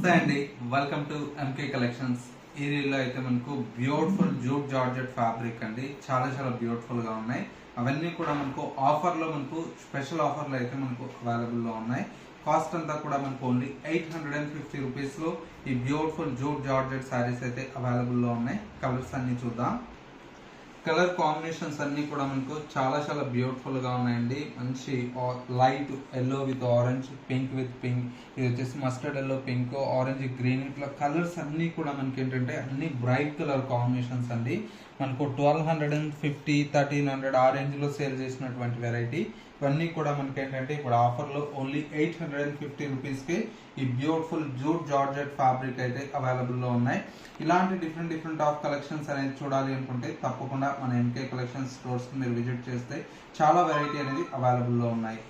నమస్తే అండి, welcome to MK collections. ఈ రీల్లో అయితే మనకు బ్యూటిఫుల్ జూట్ జార్జెట్ ఫ్యాబ్రిక్ అండి, చాలా చాలా బ్యూటిఫుల్ గా ఉన్నాయి. అవన్నీ కూడా మనకు ఆఫర్ లో, మనకు స్పెషల్ ఆఫర్ లో అయితే మనకు అవైలబుల్ లో ఉన్నాయి. కాస్ట్ అంతా కూడా మనకు ఓన్లీ 850 రూపీస్ లో ఈ బ్యూటిఫుల్ జూట్ జార్జెట్ శారీస్ అయితే అవైలబుల్ లో ఉన్నాయి. కలర్స్ అన్ని చూద్దాం. కలర్ కాంబినేషన్స్ అన్ని కూడా మనకు చాలా చాలా బ్యూటిఫుల్ గా ఉన్నాయండి. మంచి light yellow with orange, pink with pink, ఇది వచ్చేసి mustard yellow, pink, orange, green, ఇట్లా కలర్స్ అన్ని కూడా మనకి ఏంటంటే అన్ని బ్రైట్ కలర్ కాంబినేషన్స్ అండి. మనకు 1250, 1300 ఆ రేంజ్ లో సేల్ చేసినటువంటి వెరైటీ ఇవన్నీ కూడా మనకి ఏంటంటే ఇప్పుడు ఆఫర్ లో ఓన్లీ 850 రూపీస్ కి ఈ బ్యూటిఫుల్ జూట్ జార్జెట్ ఫ్యాబ్రిక్ అయితే అవైలబుల్ లో ఉన్నాయి. ఇలాంటి డిఫరెంట్ ఆఫ్ కలెక్షన్స్ అనేది చూడాలి అనుకుంటే తప్పకుండా మన ఎంకే కలెక్షన్ స్టోర్స్ మీరు విజిట్ చేస్తే చాలా వెరైటీ అనేది అవైలబుల్ లో ఉన్నాయి.